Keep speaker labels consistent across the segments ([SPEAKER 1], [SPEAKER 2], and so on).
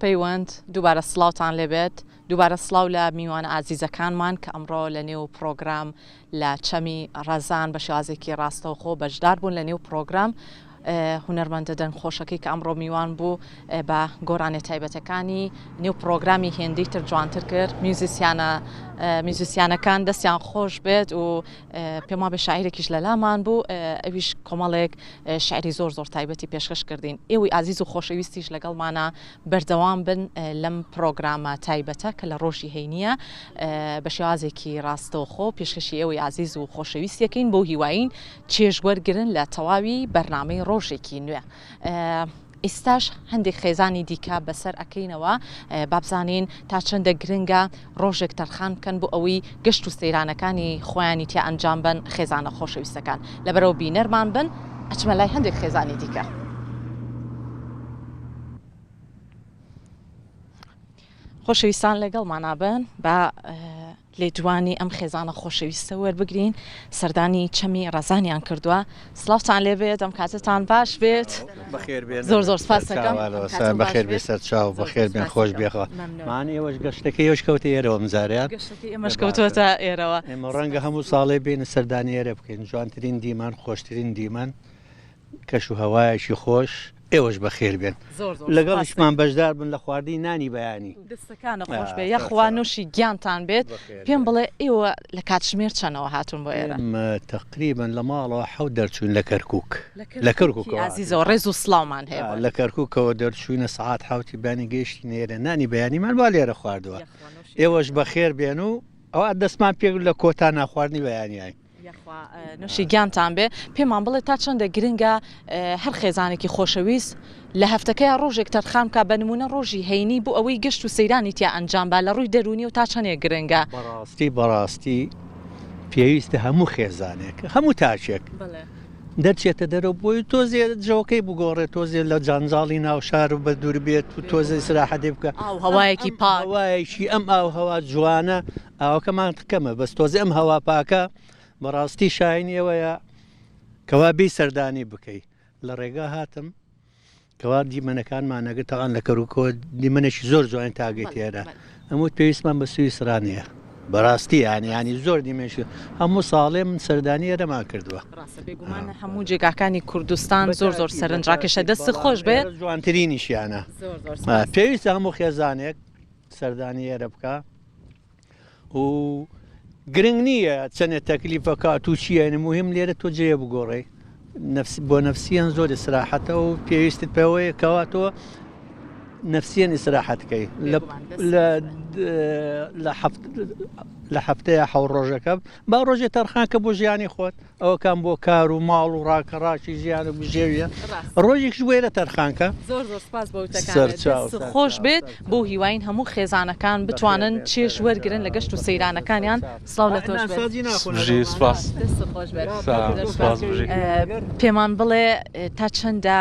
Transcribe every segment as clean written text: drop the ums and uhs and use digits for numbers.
[SPEAKER 1] پەیوەند دووبارە سڵاوتان لێبێت دووبارە سڵاو لە میوانە ئازیزەکانمان کە ئەمڕۆ لە نێو پرۆگرام لە چەمی ڕەزان بە شێوازێکی ڕاستەوخۆ بەشدار بوون لە نێو پرۆگرام هونەرمەندە دەنگخۆشەکەی کە ئەمڕۆ میوان بوو بە گۆڕانێ تایبەتەکانی نێو پرۆگرامی هێندەی تر جوانتر کرد میوزیسیانەکان دەستیان خۆش بێت و پێما بە شاعیرێکیش لە لامان بوو ئەویش کۆمەڵێک شعری زۆر زۆر تایبەتی پێشکەش کردین ئێوەی ئازیز و خۆشەویستیش لەگەڵمانە بەردەوام بن لەم پرۆگرامە تایبەتە کە لە ڕۆژی هەینیە بە شێوازێکی ڕاستەوخۆ پێشکەشی ئێوەی ئازیز و خۆشەویستیەکەین بۆ هیواین چێژوەرگرن لە تەواوی بەرنامەی ڕۆژێکی نوێ. ئێستاش هەندێک خێزانی دیکە بەسەر ئەکەینەوە بابزانین تا چەندە گرنگە ڕۆژێک تەرخان بکەن بۆ ئەوەی گەشت و سەیرانەکانی خۆیانی تیا ئەنجام بن خێزانە خۆشەویستەکان لەبەرەوە بینەرمان بن ئەچمە لای هەندێک خێزانی دیکە. خۆشەویستان لەگەڵمان بن بە لێدوانی ئەم خێزانە خۆشەویستە وەربگرین سەردانی چەمی ڕەزانیان کردووە سڵاوتان لێبێت ئەم کاتتان باش بێت زۆر زۆر سپاس دەکەم
[SPEAKER 2] بەخێر بێ سەر چاو بەخێر بێن خۆش بێخەوە مان ئێوەش گەشتەکەی ئێوەش کەوتە ئێرەوە مزاریان
[SPEAKER 1] ئێمەش کەوتووەتە ئێرەوە
[SPEAKER 2] ئێمە ڕەنگە هەموو ساڵێ بێنە سەردانی ئێرە بکەین جوانترین دیمان خۆشترین دیمان کەش و هەوایەکی خۆش ئێوەش بەخێر بێن لەگەڵشمان بەشدار بن لە خواردنی نانی بەیانی
[SPEAKER 1] دەستەکانە خۆش بێ یەخوا نووشی گیانتان بێت پێم بڵێ ئێوە لە کاتژمێر چەنەوە هاتون بۆ ئێرە
[SPEAKER 2] تقریبا لە ماڵەوە حەوت دەرچوون لە کەرکووک لە کەرکووک
[SPEAKER 1] عزیزەوە ڕێز و سڵاومان هەیە
[SPEAKER 2] لە کەرکووکەوە دەرچوونە سەعات حوتی بانی گەیشتی نێرە نانی بەیانیمان با لێرە خواردووە ئێوەش بەخێر بێن و ئەوە دەستمان پێ لە کۆتا ناخواردنی بەیانیای
[SPEAKER 1] نوشی گیانتان بێ پێمان بڵێ تا چەندە گرنگە هەر خێزانێکی خۆشەویست لە هەفتەکەی ڕۆژێک تەرخان کا بە نمونە ڕۆژی هەینی بۆ ئەوەی گەشت و سەیرانی تیا ئەنجام با لە ڕووی دەرونی و تا چەندێک گرنگە
[SPEAKER 2] بەڕاستی پێویستە هەموو خێزانێک هەموو تاچێک دەرچێتە دەرەوە بۆی تۆزێ جەوەکەی بگۆڕێت تۆزێ لە جانجاڵی ناوشار و بە دوور بێت و تۆزە سراحەدێ بکە
[SPEAKER 1] هەوایەکی پاک
[SPEAKER 2] هەوایەکی ئەم ئاو هەوا جوانە ئاوەکەمان کەمە بەس تۆزێ ئەم هەوا پاکە بەڕاستی شاینیەوەیە کەوا بی سەردانی بکەیت لە ڕێگا هاتم کەوا دیمەنەکانمانەگە تاقان لە کەروکۆ دیمەنێکی زۆر جوان تاگەیت تێرە هەموو پێویستمان بە سویسرانەیە بەڕاستی ینی زۆر دیمێنشی هەموو ساڵێ من سەردانی ئێرەمان کردووە
[SPEAKER 1] هەموو جێگاکانی کوردستان زۆر زۆر سەرنجڕاکێشە دەست خۆش بێت
[SPEAKER 2] جوانترینیشیانە پێویستە هەموو خێزانێک سەردانی ئێرە بکە و گرنگ نییە چەندێک تەکلیفەکات و چیە مهم لێرە تۆ جێ بگۆڕێ بۆ نەفسیان زۆر ئیسراحەتە و پێویستت پێوەیە کەواتەوە نەفسیان ئیسراحەتکەی لە هەفتەیە حەو ڕۆژەکە با ڕۆژێ تەرخانکە بۆ ژیانی خۆت ئەوەکان بۆ کار و ماڵ و ڕاکەڕاشی ژیان و بژێویە ڕۆژێکش وێرە تەرخانکە
[SPEAKER 1] زۆر زۆر سپاس بەوتەکان خۆش بێت بۆ هیواین هەموو خێزانەکان بتوانن چێژ وەرگرن لە گەشت و سەیرانەکانیان سڵاو لە تۆش پێمان بڵێ تا چەندە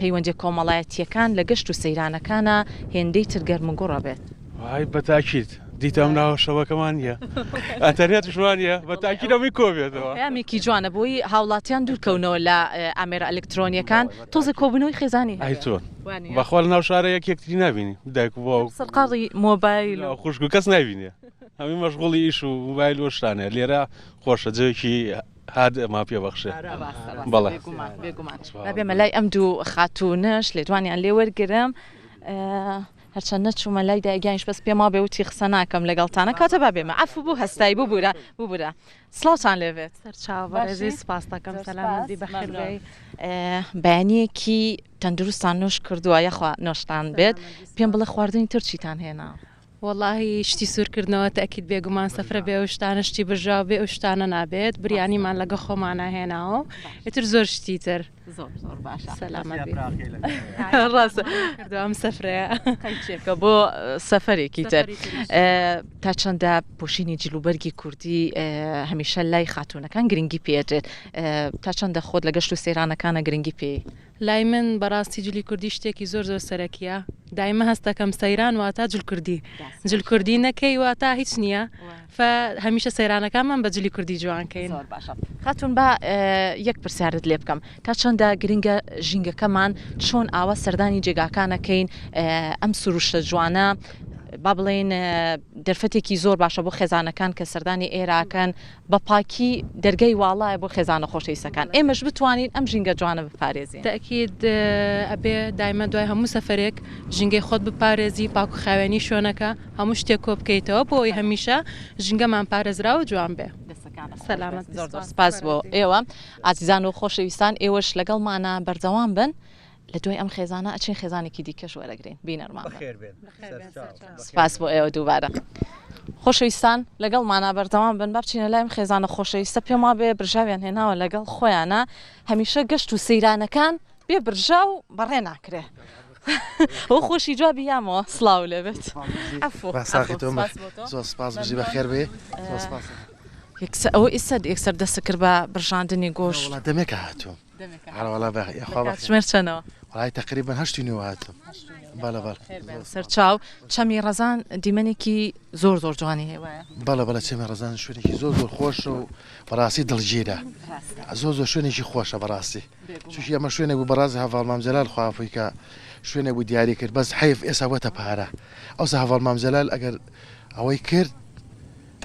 [SPEAKER 1] پەیوەندی کۆمەڵایەتیەکان لە گەشت و سەیرانەکانە هێندەی تر گەرمگوڕە بێت
[SPEAKER 3] وای بەتاکیت دیتەم ناوە شەوەکەمان نیە ئەتەرێتشوانە بەتاکیدەمی کۆبێتەوە
[SPEAKER 1] یامیکی جوانە بۆی هاوڵاتیان دوورکەونەوە لە ئامێرە ئەلکترۆنیەکان تۆزە کۆبنەوەی خێزانی
[SPEAKER 3] ئایتۆن بەخوا لە ناو شارە یەکێکتری نبینی دایک بۆ
[SPEAKER 1] سەرقاڵی مۆبایل
[SPEAKER 3] و خوشک و کەس نبینێ هەمی مەشغوڵی ئیش و موبایل وەشتانێ لێرە خۆشە جەوێکی هاد ئەما پێبەخشێ بەڵێ
[SPEAKER 1] بێمە لای ئەم دوو خاتونش لێدوانیان لێ وەرگرم هەرچەند نەچوومە لای دایگەیانش بەس پێما بێوتی قسە ناکەم لەگەڵتانە کاتە با بێمە ئەفو بوو هەستایی ببوورە سڵاوتان لێبێت
[SPEAKER 4] سەرچاوەڕێزی سپاس دەکەم سەلامەتی بەخێربێ
[SPEAKER 1] بەیانیەکی تەندروستان نوۆش کردووە یەخوا نۆشتان بێت پێم بڵێ خواردنی تر چیتان هێنا
[SPEAKER 4] واللهی شتی سوورکردنەوە تەکیید بێگومان سەفرە بێ ئەو شتانە شتی بژاو بێ ئەو شتانە نابێت بریانیمان لەگە خۆمانە هێناوە ئیتر زۆر شتی تر
[SPEAKER 1] زۆر باشە
[SPEAKER 4] سەلامەت ڕاستە کردوام سەفرەیە
[SPEAKER 1] کە بۆ سەفەرێکی تر تا چەندە پۆشینی جلوبەرگی کوردی هەمیشە لای خاتونەکان گرنگی پێدرێت تا چەندە خۆت لە گەشت و سەیرانەکانە گرنگی پێ
[SPEAKER 4] لای من بەڕاستی جلی کوردی شتێکی زۆر زۆر سەرەکیە دایمە هەستەکەم سەیران واتە جلکردی جلکردی نەکەی واتە هیچ نییە هەمیشە سەیرانەکانمان بەجلی کوردی جوانکەین.
[SPEAKER 1] زۆر باشە. خاتون بە یەک پرسیارت لێ بکەم تا چەندە گرنگە ژینگەکەمان چۆن ئاوا سەردانی جێگاکانەکەین ئەم سروشتە جوانە با بڵێن دەرفەتێکی زۆر باشە بۆ خێزانەکان کە سەردانی ئێراکەن بە پاکی دەرگەی واڵایە بۆ خێزانە خۆشەویستەکان ئێمەش بتوانین ئەم ژینگە جوانە بپارێزین.
[SPEAKER 4] تاکید ئەبێ دایمە دوای هەموو سەفرێک ژینگەی خۆت بپارێزی پاک و خاوێنی شوێنەکە هەموو شتێک کۆ بکەیتەوە بۆی هەمیشە ژینگەمان پارێزراوە جوان بێ. سەلامەت.
[SPEAKER 1] زۆر زۆر سپاس بۆ ئێوە ئازیزان و خۆشەویستان ئێوەش لەگەڵمانە بەردەوام بن لە دوای ئەم خێزانە ئەچین خێزانێکی دیکەش وەرەگرین بینەرمان سپاس بۆ ئێوە دووبارە. خۆشەویستان لەگەڵمانە بەردەوام بن با بچینە لایم خێزانە خۆشەویستە پێم وا بێ برژاویان هێناوە لەگەڵ خۆیانە هەمیشە گەشت و سەیرانەکان بێ برژا و بەڕێ ناکرێ. ئەو خۆشی جوابی یامەوە سڵاو لێبێت.
[SPEAKER 5] زۆر سپاس بژی بەخێر بێ.
[SPEAKER 1] ئەوە ئیسەد یەکسەر دەست کرد بە برژاندنی گۆشت
[SPEAKER 5] دەمێکە هاتووم
[SPEAKER 1] ژمێر چەنەوە؟
[SPEAKER 5] وڵای تقریبا 8 هاتم.
[SPEAKER 1] سەرچاو چەمی ڕەزان دیمەنێکی زۆر زۆر جوانی هێوایە.
[SPEAKER 5] بەڵە چەمی ڕەزان شوێنێکی زۆر زۆر خۆشە و بەڕاستی دڵگیرە زۆر شوێنێکی خۆشە بەڕاستی چوشی ئەمە شوێنێک بوو بەڕاستی هەڤاڵ مامجەلال خواپۆی کە شوێنێک بوو دیاری کرد بەس حیف ئێستا وەتە پارە ئەوسا هەڤاڵ مامجەلال ئەگەر ئەوەی کرد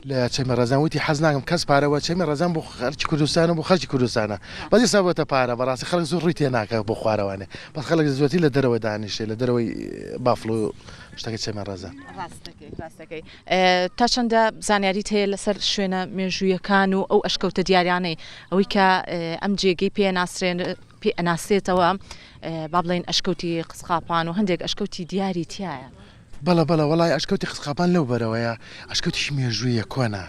[SPEAKER 5] لە چەمی ڕەزان وتی حەز ناکەم کەس پارەوە چەمی ڕەزان بۆ خەڵکی کوردستانە بۆ خەڵکی کوردستانە بەس ئێستا وەتە پارە بەڕاستی خەڵک زۆر ڕووی تێ ناکە بۆ خوارەوانێ بەس خەڵک زۆرتی لە دەرەوە دانیشتێ لە دەرەوەی بافڵۆ شتەکە چەمی ڕەزان.
[SPEAKER 1] ڕاستەکەی تا چەندە زانیاریت هەیە لەسەر شوێنە مێژوویەکان و ئەو ئەشکەوتە دیاریانەی ئەوەی کە ئەم جێگەی پێ ئەناسێتەوە با بڵێن ئەشکەوتی قسقاپان و هەندێک ئەشکەوتی دیاری تایە.
[SPEAKER 5] بەڵە وڵای ئەشکەوتی قسقاپان لەو بەرەوەیە ئەشکەوتیش مێژوویە کۆنا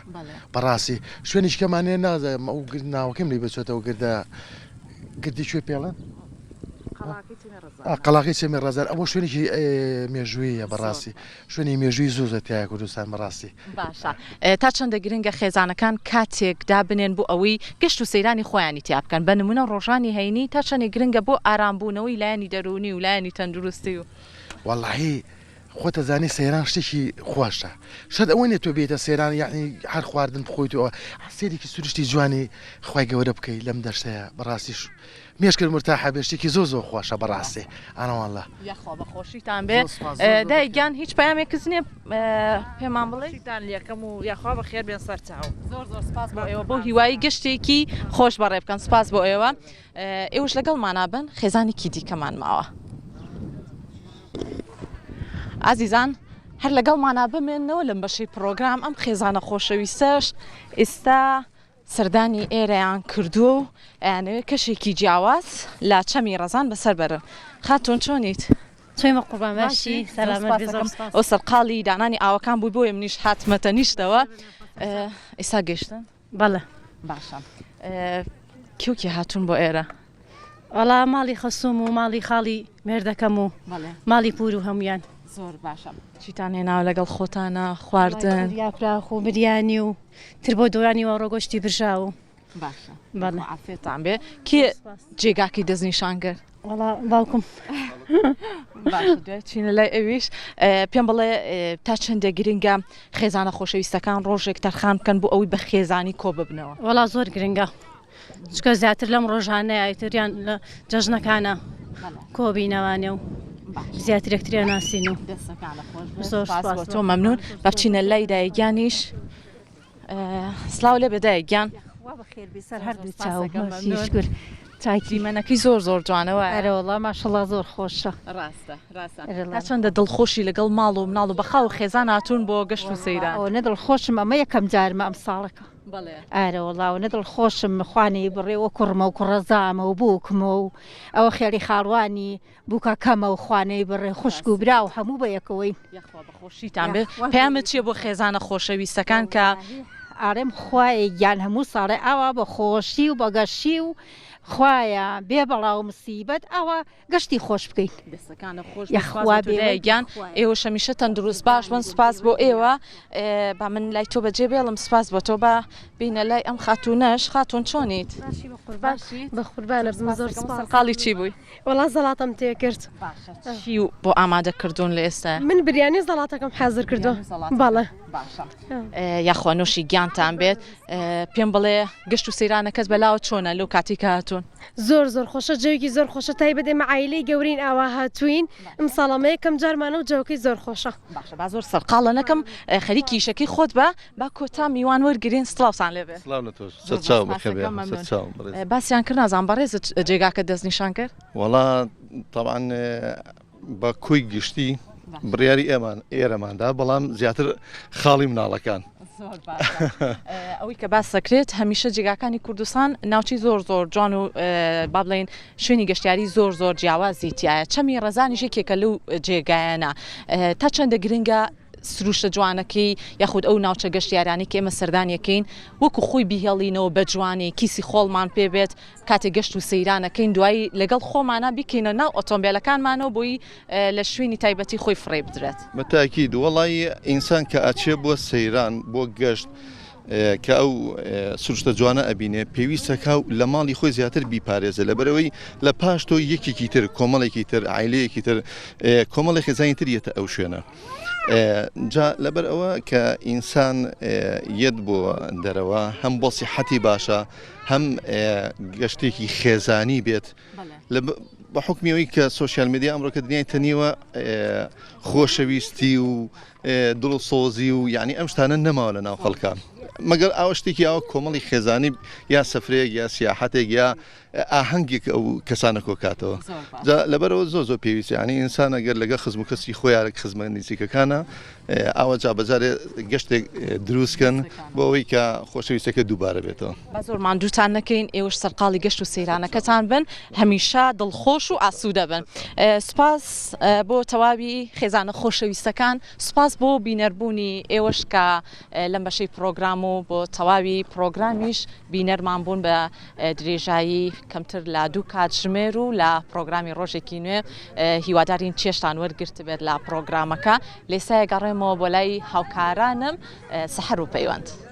[SPEAKER 5] بەڕاستی شوێنیش کەمانێ نازانم ئەو ناوەکەم لی بچێتەوە گردی کوێ پێڵەن قەڵاقی چەمی ڕەزان ئەوە شوێنێکی مێژوویە بەڕاستی شوێنی مێژووی زۆر تایە کوردستان بەڕاستی.
[SPEAKER 1] باشە تا چەندە گرنگە خێزانەکان کاتێک دابنێن بۆ ئەوەی گەشت و سەیرانی خۆیانی تیا بکەن بە نمونە ڕۆژانی هەینی تا چەندێک گرنگە بۆ ئارامبوونەوەی لایەنی دەرونی و لایەنی تەندروستی و
[SPEAKER 5] وەڵاهی خۆتە زانی سەیران شتێکی خۆشە شەد ئەوە نێت تۆ بێتە سەیران یعنی هەر خواردن بخۆیتەوە سێرێکی سروشتی جوانی خی گەورە بکەیت لەم دەشتەیە بەڕاستیش مێشکرد مرتاحە بێشتێکی زۆر خۆشە بەڕاستی ئەنەوەڵە
[SPEAKER 1] یاخوا بەخۆشیتان بێ دایگیان هیچ پامێکس نییە پێمان بڵێتان یەکەم و یاخوا بە خێر بێن سەرچاو زۆر سپاس بۆ ئێوە بۆ هیوایی گەشتێکی خۆش بەڕێ بکەن سپاس بۆ ئێوە ئێوەش لەگەڵمانە بن خێزانێکی دیکەمان ماوە. ئازیزان هەر لەگەڵمانە بمێنەوە لەم بەشەی پرۆگرام ئەم خێزانە خۆشەویستەش ئێستا سەردانی ئێرەیان کردووە و ئەیانەوێت کەشێکی جیاواز لا چەمی ڕەزان بەسەر بەرن. خاتون چۆنیت؟
[SPEAKER 6] چۆیمە قوربان باشی سەلامەت
[SPEAKER 1] ئەو سەرقاڵی دانانی ئاوەکان بووی بۆ منیش هاتمەتە نیشتەوە ئێستا گەشتن؟
[SPEAKER 6] بەڵێ
[SPEAKER 1] باشە کێوکی هاتوون بۆ ئێرە؟
[SPEAKER 6] وەڵا ماڵی خەسووم و ماڵی خاڵی مێردەکەم و ماڵی پور و هەمویان.
[SPEAKER 1] زۆر باشە چیتان هێناوە لەگەڵ خۆتانە خواردن
[SPEAKER 6] یاپراخ و بریانی و تر بۆ دۆرانی وەڕۆگۆشتی برژا و
[SPEAKER 1] باشە
[SPEAKER 6] بەڵێ
[SPEAKER 1] عافێتان بێ کێ جێگاکی دەستنیشان کرد؟
[SPEAKER 6] وەڵا باوکم
[SPEAKER 1] چینە لای ئەویش پێم بڵێ تا چەندە گرنگە خێزانە خۆشەویستەکان ڕۆژێک تەرخان بکەن بۆ ئەوەی بە خێزانی کۆ ببنەوە.
[SPEAKER 6] وەڵا زۆر گرنگە چکە زیاتر لەم ڕۆژانەیە ئایتریان لە جەژنەکانە کۆبینەوانێ و زیاتر یەکتریان ناسین و
[SPEAKER 1] زۆر تۆ مەمنون بە بچینە لای دایگیانیش سلااو لێ بەدایگیان
[SPEAKER 6] سەر هەردوو چاومەشکر
[SPEAKER 1] چاکیمەنەکەی زۆر جوانەوە
[SPEAKER 6] ئەرەوەڵا ماشەڵا زۆر خۆشە
[SPEAKER 1] ڕاستە چەندە دڵخۆشی لەگەڵ ماڵ و مناڵ و بەخاو خێزان هاتوون بۆ گەشت و سەیران
[SPEAKER 6] ئەو نەدڵ خۆشم ئەمە یەکەم جارمە ئەم ساڵەکە ئارەوەڵاو نەدڵ خۆشم خوانەی بڕێوە کوڕمە و کوڕەزامە و بووکمە و ئەوە خێری خاڵوانی بووکە کەمە و خوانەی بڕێ خوشک و برا و هەموو بە یەکەوەی
[SPEAKER 1] خۆشیتان بێ پامت چیە بۆ خێزانە خۆشەویستەکان کە
[SPEAKER 6] ئارێم خوایە گیان هەموو ساڵێ ئاوا بە خۆشی و بەگەشی و خوایە بێ بەڵاو مسیبەت ئەوە گەشتی خۆش بکەین
[SPEAKER 1] دەستەکانە خۆش گیان ئێوە شەمیشە تەندروست باش من سپاس بۆ ئێوە با من لای تۆ بەجێ بێڵم سپاس بۆ تۆ بە بینە لای ئەم خاتونەش خاتون چۆنیت
[SPEAKER 7] بە قوربانە زۆر
[SPEAKER 1] قاڵی چی بووی؟
[SPEAKER 7] وەڵا زەڵاتم تێکرد
[SPEAKER 1] چی بۆ ئامادە کردوون لە ئێستا؟
[SPEAKER 7] من بریانی زەڵاتەکەم حازر کردو بەڵێ
[SPEAKER 1] یاخوا نوشی گیانتان بێت پێم بڵێ گەشت و سەیرانەکەت بەلاوە چۆنە لەو کاتێک هاتوون
[SPEAKER 7] زۆر خۆشە جەوێکی زۆر خۆشە تایبەت ئێمە عایلەی گەورین ئاوا هاتوین ئەم ساڵەمەیە کەم جارمانە و جەوەکەی زۆر خۆشە
[SPEAKER 1] باشە با زۆر سەرقاڵە نەکەم خەریکی شەکەی خۆت بە با کۆتا میوان وەرگرین سڵاوسان لێبێ باسییان کرد نازان بەڕێزت جێگاکە دەستنیشان کرد
[SPEAKER 8] وڵا طبعاً بە کوی گشتی بڕیاری ئێرەماندا بەڵام زیاتر خاڵی مناڵەکان
[SPEAKER 1] ئەوەی کە باس سەکرێت هەمیشە جێگاکانی کوردستان ناوچی زۆر جوان و با بڵێن شوێنی گەشتیاری زۆر جیاوازی تایە چەمی ڕێزانیش یەکێکە لەو جێگایانە تا چەندە گرنگە سروشتە جوانەکەی یاخود ئەو ناوچە گەشتیارانی کە ئێمە سەردانیەکەین وەکو خۆی بیهێڵینەوە بە جوانی کیسی خۆڵمان پێبێت کاتێک گەشت و سەیرانەکەین دوایی لەگەڵ خۆمانە بیکەینە ناو ئۆتۆمبیلەکانمانەوە بۆی لە شوێنی تایبەتی خۆی فڕێ بدرێت
[SPEAKER 8] بەتاکید وەڵی ئینسان کە ئاچێ بۆ سەیران بۆ گەشت کە ئەو سروشتە جوانە ئەبینێ پێویستەکە لە ماڵی خۆی زیاتر بیپارێزە لەبەرەوەی لە پاش تۆ یەکێکی تر کۆمەڵێکی تر عیلەیەکی تر کۆمەڵی خێزانی تر یەتە ئەو شوێنە جا لەبەر ئەوە کە ئینسان یەت بۆ دەرەوە هەم بۆ سیحەتی باشە هەم گەشتێکی خێزانی بێت بە حکمیەوەی کە سوۆسیال میدیا ئەمڕۆکە دنیای تەنیوە خۆشەویستی و دڵسۆزی و یعنی ئەم شتانە نەماوە لە ناو خەڵکان مەگەر ئاوە شتێکی ئەوە کۆمەڵی خێزانی یا سەفرەیەک یا سیاحەتێک یا ئاهەنگێک ئەو کەسانە کۆکاتەوە لەبەرەوە زۆر پێویستە ینی ئینسان ئەگەر لەگە خزم و کەسی خۆیارێک خزمە نزیکەکانە ئاوە جا بەجارێ گەشتێک دروستکەن بۆ ئەوەی کە خۆشەویستەکە دووبارە بێتەوە
[SPEAKER 1] بە زۆرمان دووتان نەکەین ئێوەش سەرقاڵی گەشت و سەیرانەکەتان بن هەمیشە دڵخۆش و ئاسوودە بن سوپاس بۆ تەواوی خێزانە خۆشەویستەکان سوپاس بۆ بینەربوونی ئێوەش کە لەم بەشەی پرۆگرام و بۆ تەواوی پرۆگرامیش بینەرمان بوون بە درێژایی کەمتر لە 2 کاتژمێر و لە پرۆگرامی ڕۆژێکی نوێ هیوادارین چێشتان وەرگرت بێت لە پرۆگرامەکە لێسایە گەڕێمەوە بۆ لای هاوکارانم سەحەر و پەیوەند.